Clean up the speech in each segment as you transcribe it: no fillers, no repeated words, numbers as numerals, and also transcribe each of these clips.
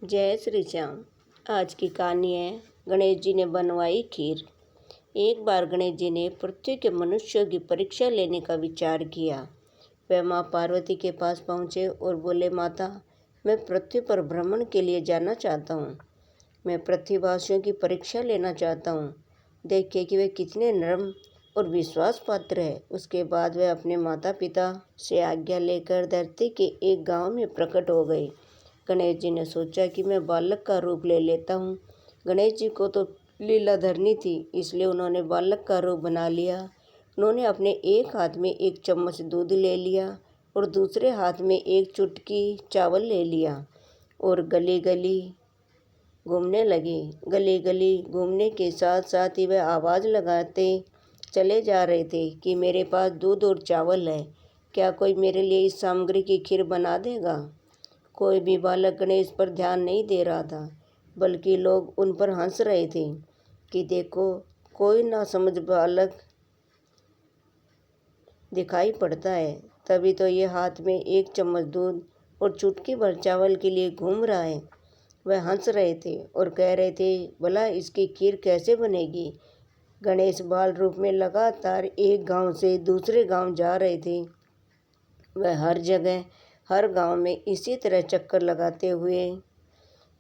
जय श्री श्याम। आज की कहानी है गणेश जी ने बनवाई खीर। एक बार गणेश जी ने पृथ्वी के मनुष्यों की परीक्षा लेने का विचार किया। वह माँ पार्वती के पास पहुँचे और बोले, माता, मैं पृथ्वी पर भ्रमण के लिए जाना चाहता हूँ। मैं पृथ्वीवासियों की परीक्षा लेना चाहता हूँ। देखिए कि वे कितने नर्म और विश्वास पात्र है। उसके बाद वह अपने माता पिता से आज्ञा लेकर धरती के एक गांव में प्रकट हो गई। गणेश जी ने सोचा कि मैं बालक का रूप ले लेता हूँ। गणेश जी को तो लीला धरनी थी, इसलिए उन्होंने बालक का रूप बना लिया। उन्होंने अपने एक हाथ में एक चम्मच दूध ले लिया और दूसरे हाथ में एक चुटकी चावल ले लिया और गली गली घूमने लगे। गली गली घूमने के साथ साथ ही वह आवाज़ लगाते चले जा रहे थे कि मेरे पास दूध और चावल है, क्या कोई मेरे लिए इस सामग्री की खीर बना देगा। कोई भी बालक गणेश पर ध्यान नहीं दे रहा था, बल्कि लोग उन पर हंस रहे थे कि देखो, कोई ना समझ बालक दिखाई पड़ता है। तभी तो ये हाथ में एक चम्मच दूध और चुटकी भर चावल के लिए घूम रहा है। वह हंस रहे थे और कह रहे थे, भला इसकी खीर कैसे बनेगी। गणेश बाल रूप में लगातार एक गांव से दूसरे गांव जा रहे थे। वह हर जगह हर गांव में इसी तरह चक्कर लगाते हुए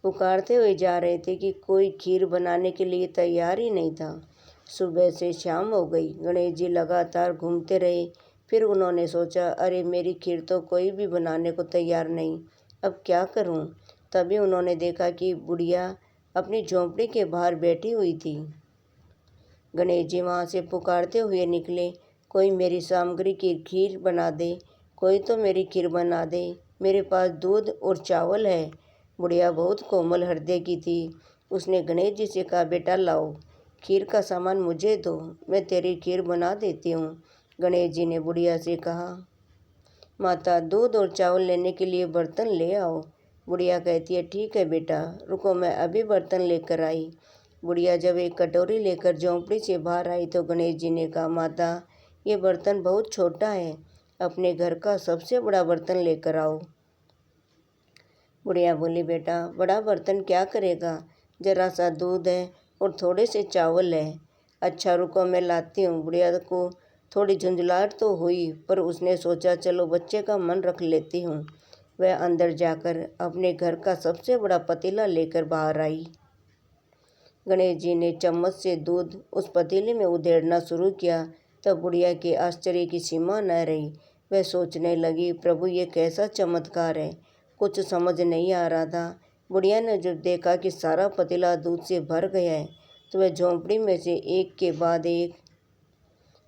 पुकारते हुए जा रहे थे कि कोई खीर बनाने के लिए तैयार ही नहीं था। सुबह से शाम हो गई। गणेश जी लगातार घूमते रहे। फिर उन्होंने सोचा, अरे मेरी खीर तो कोई भी बनाने को तैयार नहीं, अब क्या करूं। तभी उन्होंने देखा कि बुढ़िया अपनी झोंपड़ी के बाहर बैठी हुई थी। गणेश जी वहाँ से पुकारते हुए निकले, कोई मेरी सामग्री की खीर बना दे, कोई तो मेरी खीर बना दे, मेरे पास दूध और चावल है। बुढ़िया बहुत कोमल हृदय की थी। उसने गणेश जी से कहा, बेटा लाओ, खीर का सामान मुझे दो, मैं तेरी खीर बना देती हूँ। गणेश जी ने बुढ़िया से कहा, माता, दूध और चावल लेने के लिए बर्तन ले आओ। बुढ़िया कहती है, ठीक है बेटा, रुको, मैं अभी बर्तन लेकर आई। बुढ़िया जब एक कटोरी लेकर झोंपड़ी से बाहर आई तो गणेश जी ने कहा, माता, ये बर्तन बहुत छोटा है, अपने घर का सबसे बड़ा बर्तन लेकर आओ। बुढ़िया बोली, बेटा, बड़ा बर्तन क्या करेगा, जरा सा दूध है और थोड़े से चावल है। अच्छा रुको, मैं लाती हूँ। बुढ़िया को थोड़ी झुंझलाहट तो हुई, पर उसने सोचा, चलो बच्चे का मन रख लेती हूँ। वह अंदर जाकर अपने घर का सबसे बड़ा पतीला लेकर बाहर आई। गणेश जी ने चम्मच से दूध उस पतीले में उधेड़ना शुरू किया। तब बुढ़िया के आश्चर्य की सीमा न रही। वह सोचने लगी, प्रभु, ये कैसा चमत्कार है, कुछ समझ नहीं आ रहा था। बुढ़िया ने जब देखा कि सारा पतीला दूध से भर गया है तो वह झोंपड़ी में से एक के बाद एक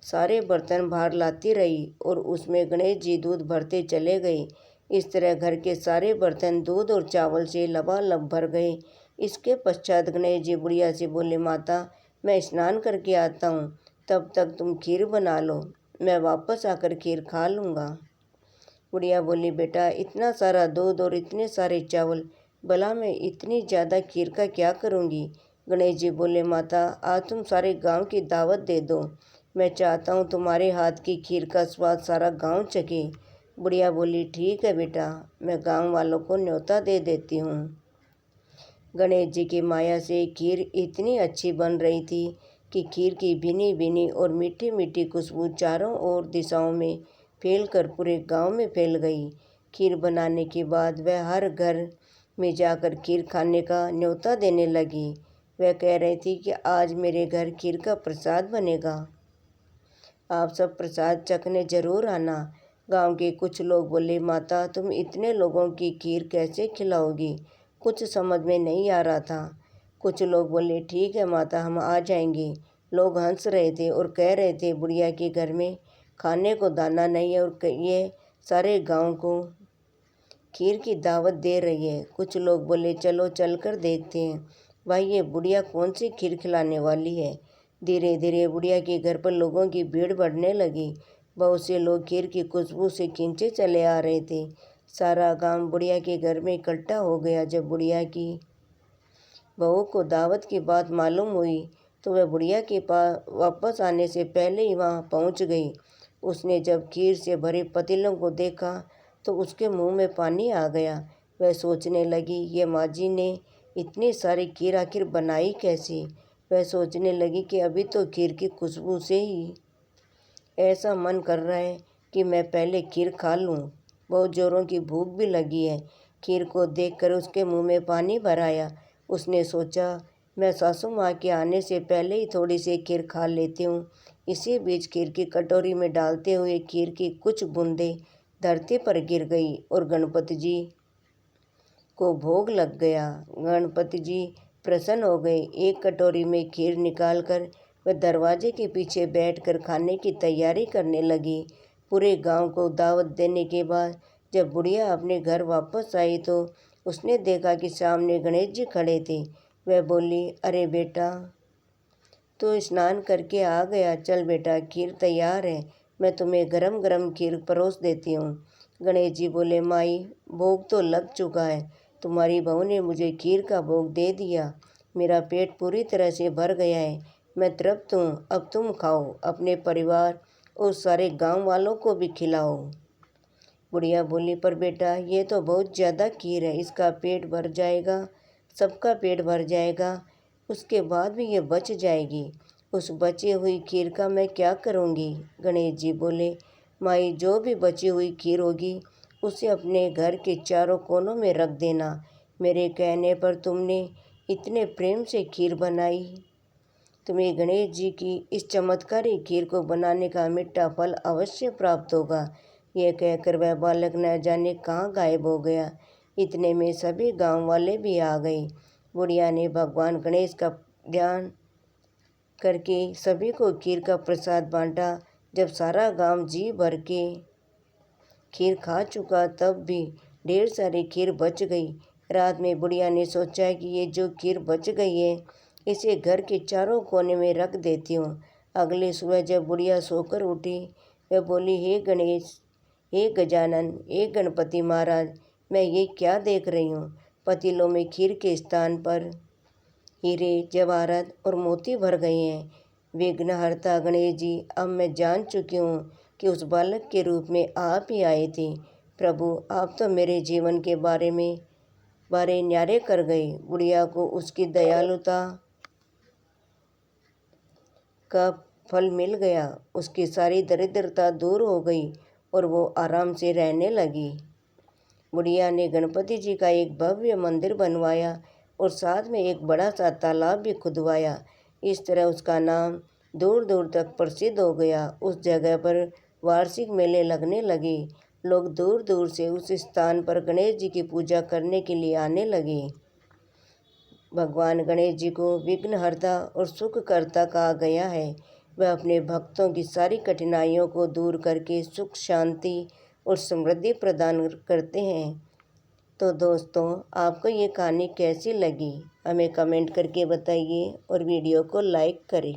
सारे बर्तन बाहर लाती रही और उसमें गणेश जी दूध भरते चले गए। इस तरह घर के सारे बर्तन दूध और चावल से लबालब भर गए। इसके पश्चात गणेश जी बुढ़िया से बोले, माता, मैं स्नान करके आता हूँ, तब तक तुम खीर बना लो, मैं वापस आकर खीर खा लूँगा। बुढ़िया बोली, बेटा, इतना सारा दूध और इतने सारे चावल, भला मैं इतनी ज़्यादा खीर का क्या करूँगी। गणेश जी बोले, माता, आज तुम सारे गांव की दावत दे दो, मैं चाहता हूँ तुम्हारे हाथ की खीर का स्वाद सारा गांव चखे। बुढ़िया बोली, ठीक है बेटा, मैं गांव वालों को न्योता दे देती हूँ। गणेश जी की माया से खीर इतनी अच्छी बन रही थी कि खीर की भीनी भीनी और मीठी मीठी खुशबू चारों ओर दिशाओं में फैलकर पूरे गांव में फैल गई। खीर बनाने के बाद वह हर घर में जाकर खीर खाने का न्योता देने लगी। वह कह रही थी कि आज मेरे घर खीर का प्रसाद बनेगा, आप सब प्रसाद चखने जरूर आना। गांव के कुछ लोग बोले, माता, तुम इतने लोगों की खीर कैसे खिलाओगी, कुछ समझ में नहीं आ रहा था। कुछ लोग बोले, ठीक है माता, हम आ जाएंगे। लोग हंस रहे थे और कह रहे थे, बुढ़िया के घर में खाने को दाना नहीं है और ये सारे गांव को खीर की दावत दे रही है। कुछ लोग बोले, चलो चलकर देखते हैं, भाई ये बुढ़िया कौन सी खीर खिलाने वाली है। धीरे धीरे बुढ़िया के घर पर लोगों की भीड़ बढ़ने लगी। बहुत से लोग खीर की खुशबू से खींचे चले आ रहे थे। सारा गांव बुढ़िया के घर में इकट्ठा हो गया। जब बुढ़िया की बहू को दावत की बात मालूम हुई तो वह बुढ़िया के पास वापस आने से पहले ही वहां पहुंच गई। उसने जब खीर से भरे पतीलों को देखा तो उसके मुंह में पानी आ गया। वह सोचने लगी, ये माँ जी ने इतनी सारी खीर आखिर बनाई कैसे। वह सोचने लगी कि अभी तो खीर की खुशबू से ही ऐसा मन कर रहा है कि मैं पहले खीर खा लूँ। बहुत ज़ोरों की भूख भी लगी है। खीर को देखकर उसके मुंह में पानी भर आया। उसने सोचा, मैं सासू माँ के आने से पहले ही थोड़ी सी खीर खा लेती हूँ। इसी बीच खीर की कटोरी में डालते हुए खीर की कुछ बूंदें धरती पर गिर गई और गणपति जी को भोग लग गया। गणपति जी प्रसन्न हो गए। एक कटोरी में खीर निकालकर वह दरवाजे के पीछे बैठकर खाने की तैयारी करने लगी। पूरे गांव को दावत देने के बाद जब बुढ़िया अपने घर वापस आई तो उसने देखा कि सामने गणेश जी खड़े थे। वह बोली, अरे बेटा, तो स्नान करके आ गया। चल बेटा, खीर तैयार है, मैं तुम्हें गरम गरम खीर परोस देती हूँ। गणेश जी बोले, माई, भोग तो लग चुका है, तुम्हारी बहू ने मुझे खीर का भोग दे दिया। मेरा पेट पूरी तरह से भर गया है, मैं तृप्त हूँ। अब तुम खाओ, अपने परिवार और सारे गांव वालों को भी खिलाओ। बुढ़िया बोली, पर बेटा, ये तो बहुत ज़्यादा खीर है, इसका पेट भर जाएगा, सबका पेट भर जाएगा, उसके बाद भी ये बच जाएगी। उस बची हुई खीर का मैं क्या करूँगी। गणेश जी बोले, माई, जो भी बची हुई खीर होगी उसे अपने घर के चारों कोनों में रख देना। मेरे कहने पर तुमने इतने प्रेम से खीर बनाई, तुम्हें गणेश जी की इस चमत्कारी खीर को बनाने का मीठा फल अवश्य प्राप्त होगा। यह कहकर वह बालक न जाने कहाँ गायब हो गया। इतने में सभी गांव वाले भी आ गए। बुढ़िया ने भगवान गणेश का ध्यान करके सभी को खीर का प्रसाद बांटा। जब सारा गांव जी भर के खीर खा चुका तब भी ढेर सारी खीर बच गई। रात में बुढ़िया ने सोचा कि ये जो खीर बच गई है इसे घर के चारों कोने में रख देती हूँ। अगली सुबह जब बुढ़िया सोकर उठी, वह बोली, हे गणेश, हे गजानन, हे गणपति महाराज, मैं ये क्या देख रही हूँ। पतीलों में खीर के स्थान पर हीरे, जवाहरात और मोती भर गए हैं। विघ्नहर्ता गणेश जी, अब मैं जान चुकी हूँ कि उस बालक के रूप में आप ही आए थे। प्रभु, आप तो मेरे जीवन के बारे न्यारे कर गए। बुढ़िया को उसकी दयालुता का फल मिल गया। उसकी सारी दरिद्रता दूर हो गई और वो आराम से रहने लगी। बुढ़िया ने गणपति जी का एक भव्य मंदिर बनवाया और साथ में एक बड़ा सा तालाब भी खुदवाया। इस तरह उसका नाम दूर दूर तक प्रसिद्ध हो गया। उस जगह पर वार्षिक मेले लगने लगे। लोग दूर दूर से उस स्थान पर गणेश जी की पूजा करने के लिए आने लगे। भगवान गणेश जी को विघ्नहर्ता और सुखकर्ता कहा गया है। वह अपने भक्तों की सारी कठिनाइयों को दूर करके सुख, शांति और समृद्धि प्रदान करते हैं। तो दोस्तों, आपको ये कहानी कैसी लगी हमें कमेंट करके बताइए और वीडियो को लाइक करें।